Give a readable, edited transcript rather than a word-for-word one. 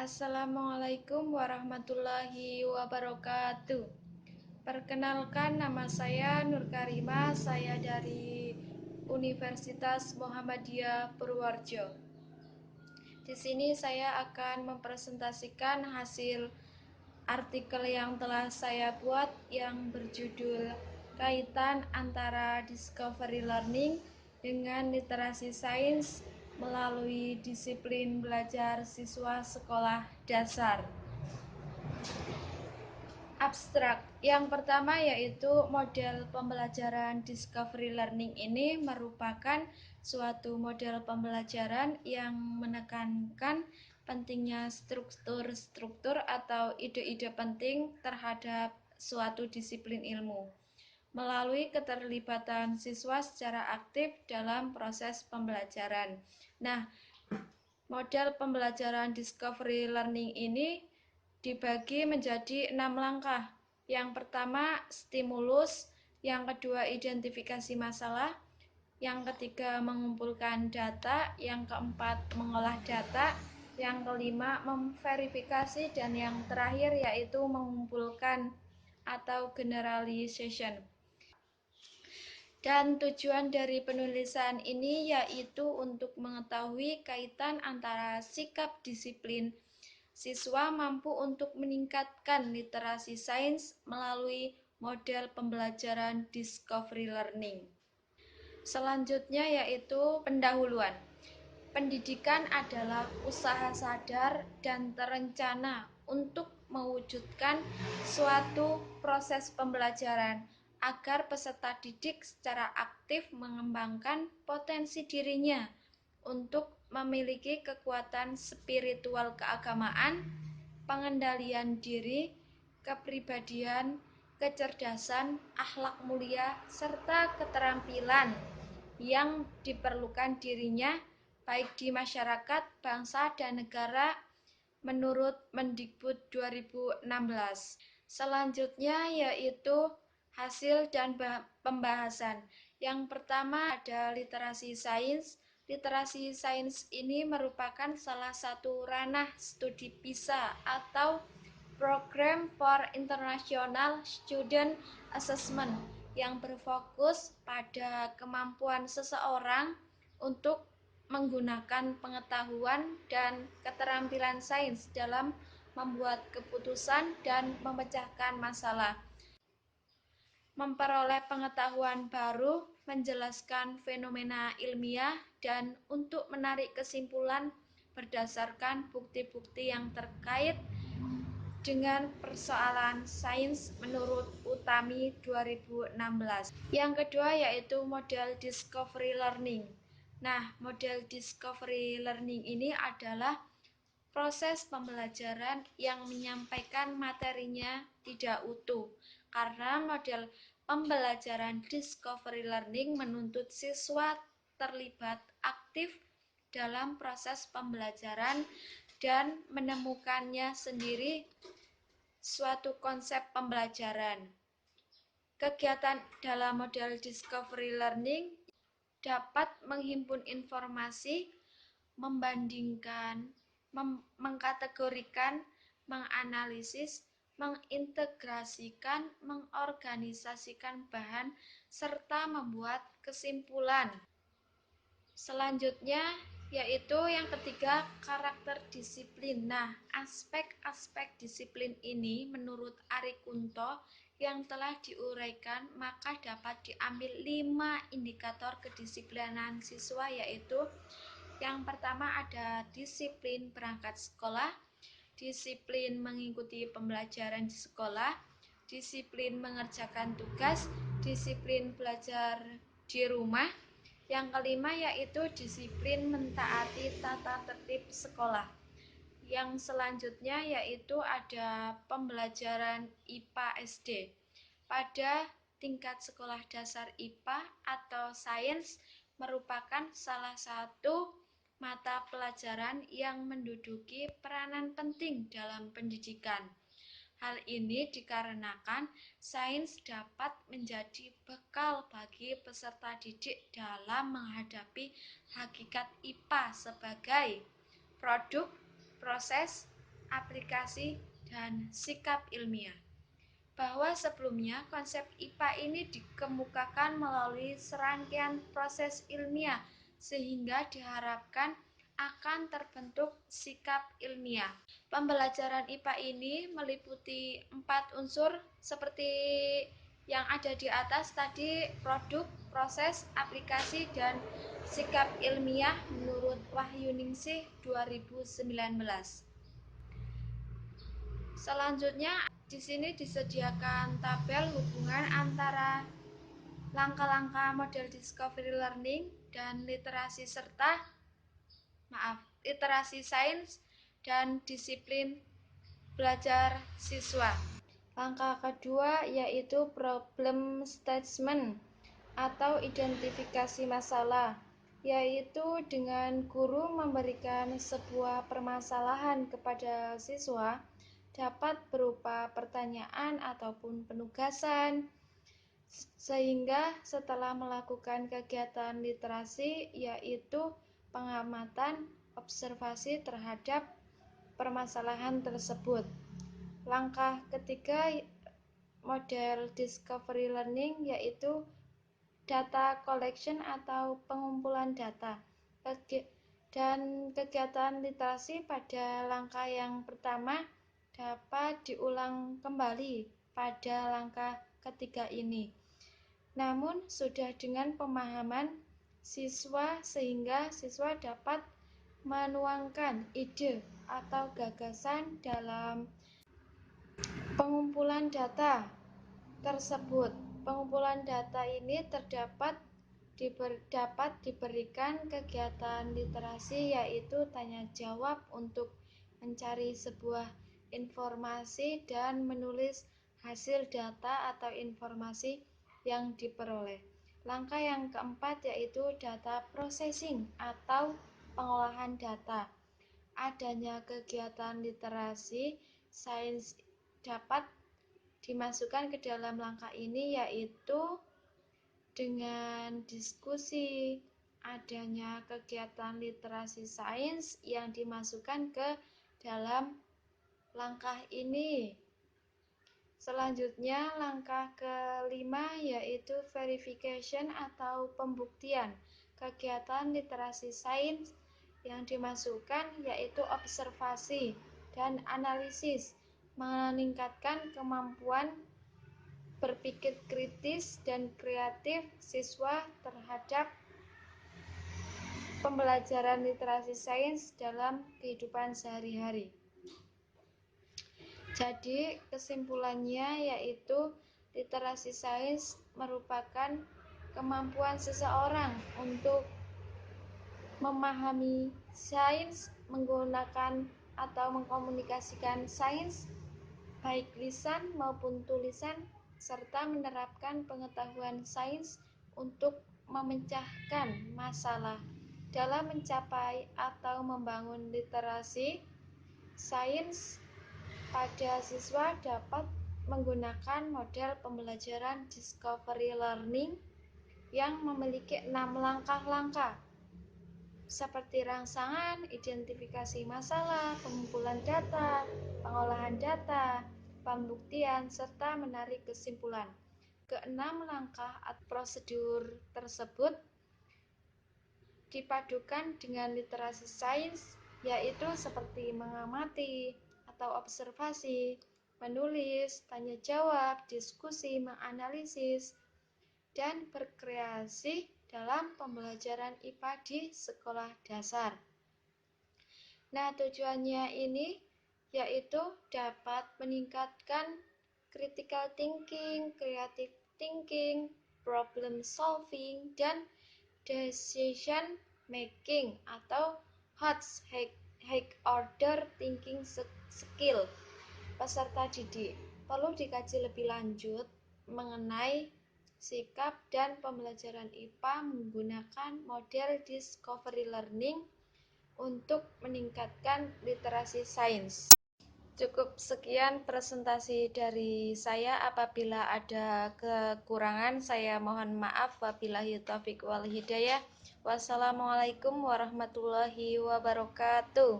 Assalamualaikum warahmatullahi wabarakatuh. Perkenalkan, nama saya Nur Karima, saya dari Universitas Muhammadiyah Purworejo. Di sini saya akan mempresentasikan hasil artikel yang telah saya buat yang berjudul Kaitan antara Discovery Learning dengan Literasi Sains melalui disiplin belajar siswa sekolah dasar. Abstrak. Yang pertama yaitu model pembelajaran Discovery Learning ini merupakan suatu model pembelajaran yang menekankan pentingnya struktur-struktur atau ide-ide penting terhadap suatu disiplin ilmu melalui keterlibatan siswa secara aktif dalam proses pembelajaran. Nah, model pembelajaran Discovery Learning ini dibagi menjadi 6 langkah. Yang pertama, stimulus. Yang kedua, identifikasi masalah. Yang ketiga, mengumpulkan data. Yang keempat, mengolah data. Yang kelima, memverifikasi. Dan yang terakhir yaitu mengumpulkan atau generalization. Dan tujuan dari penulisan ini yaitu untuk mengetahui kaitan antara sikap disiplin siswa mampu untuk meningkatkan literasi sains melalui model pembelajaran Discovery Learning. Selanjutnya yaitu pendahuluan. Pendidikan adalah usaha sadar dan terencana untuk mewujudkan suatu proses pembelajaran agar peserta didik secara aktif mengembangkan potensi dirinya untuk memiliki kekuatan spiritual keagamaan, pengendalian diri, kepribadian, kecerdasan, akhlak mulia, serta keterampilan yang diperlukan dirinya baik di masyarakat, bangsa, dan negara menurut Mendikbud 2016. Selanjutnya yaitu hasil dan pembahasan. Yang pertama ada literasi sains. Literasi sains ini merupakan salah satu ranah studi PISA atau Program for International Student Assessment yang berfokus pada kemampuan seseorang untuk menggunakan pengetahuan dan keterampilan sains dalam membuat keputusan dan memecahkan masalah, memperoleh pengetahuan baru, menjelaskan fenomena ilmiah, dan untuk menarik kesimpulan berdasarkan bukti-bukti yang terkait dengan persoalan sains menurut Utami 2016. Yang kedua yaitu model Discovery Learning. Nah, model Discovery Learning ini adalah proses pembelajaran yang menyampaikan materinya tidak utuh, karena model pembelajaran Discovery Learning menuntut siswa terlibat aktif dalam proses pembelajaran dan menemukannya sendiri suatu konsep pembelajaran. Kegiatan dalam model Discovery Learning dapat menghimpun informasi, membandingkan, mengkategorikan, menganalisis, mengintegrasikan, mengorganisasikan bahan, serta membuat kesimpulan. Selanjutnya yaitu yang ketiga, karakter disiplin. Nah, aspek-aspek disiplin ini menurut Ari Kunto yang telah diuraikan, maka dapat diambil 5 indikator kedisiplinan siswa, yaitu yang pertama ada disiplin berangkat sekolah, disiplin mengikuti pembelajaran di sekolah, disiplin mengerjakan tugas, disiplin belajar di rumah. Yang kelima yaitu disiplin mentaati tata tertib sekolah. Yang selanjutnya yaitu ada pembelajaran IPA SD. Pada tingkat sekolah dasar IPA atau sains merupakan salah satu mata pelajaran yang menduduki peranan penting dalam pendidikan. Hal ini dikarenakan sains dapat menjadi bekal bagi peserta didik dalam menghadapi hakikat IPA sebagai produk, proses, aplikasi, dan sikap ilmiah. Bahwa sebelumnya konsep IPA ini dikemukakan melalui serangkaian proses ilmiah sehingga diharapkan akan terbentuk sikap ilmiah. Pembelajaran IPA ini meliputi 4 unsur seperti yang ada di atas tadi: produk, proses, aplikasi, dan sikap ilmiah menurut Wahyuningsih 2019. Selanjutnya di sini disediakan tabel hubungan antara langkah-langkah model discovery learning dan literasi sains dan disiplin belajar siswa. Langkah kedua yaitu problem statement atau identifikasi masalah, yaitu dengan guru memberikan sebuah permasalahan kepada siswa, dapat berupa pertanyaan ataupun penugasan, sehingga setelah melakukan kegiatan literasi yaitu pengamatan observasi terhadap permasalahan tersebut. Langkah ketiga model discovery learning yaitu data collection atau pengumpulan data. Dan kegiatan literasi pada langkah yang pertama dapat diulang kembali pada langkah ketiga ini. Namun sudah dengan pemahaman siswa sehingga siswa dapat menuangkan ide atau gagasan dalam pengumpulan data tersebut. Pengumpulan data ini dapat diberikan kegiatan literasi yaitu tanya jawab untuk mencari sebuah informasi dan menulis hasil data atau informasi yang diperoleh. Langkah yang keempat yaitu data processing atau pengolahan data. Adanya kegiatan literasi sains dapat dimasukkan ke dalam langkah ini yaitu dengan diskusi. Adanya kegiatan literasi sains yang dimasukkan ke dalam langkah ini. Selanjutnya langkah kelima yaitu verification atau pembuktian. Kegiatan literasi sains yang dimasukkan yaitu observasi dan analisis, meningkatkan kemampuan berpikir kritis dan kreatif siswa terhadap pembelajaran literasi sains dalam kehidupan sehari-hari. Jadi kesimpulannya yaitu literasi sains merupakan kemampuan seseorang untuk memahami sains, menggunakan atau mengkomunikasikan sains baik lisan maupun tulisan, serta menerapkan pengetahuan sains untuk memecahkan masalah. Dalam mencapai atau membangun literasi sains pada siswa dapat menggunakan model pembelajaran discovery learning yang memiliki 6 langkah-langkah seperti rangsangan, identifikasi masalah, pengumpulan data, pengolahan data, pembuktian, serta menarik kesimpulan. Keenam langkah atau prosedur tersebut dipadukan dengan literasi sains, yaitu seperti mengamati atau observasi, menulis, tanya jawab, diskusi, menganalisis, dan berkreasi dalam pembelajaran IPA di sekolah dasar. Nah, tujuannya ini yaitu dapat meningkatkan critical thinking, creative thinking, problem solving, dan decision making atau high order thinking skill peserta didik. Perlu dikaji lebih lanjut mengenai sikap dan pembelajaran IPA menggunakan model discovery learning untuk meningkatkan literasi sains. Cukup sekian presentasi dari saya. Apabila ada kekurangan, saya mohon maaf. Wabillahi taufiq wal hidayah. Wassalamualaikum warahmatullahi wabarakatuh.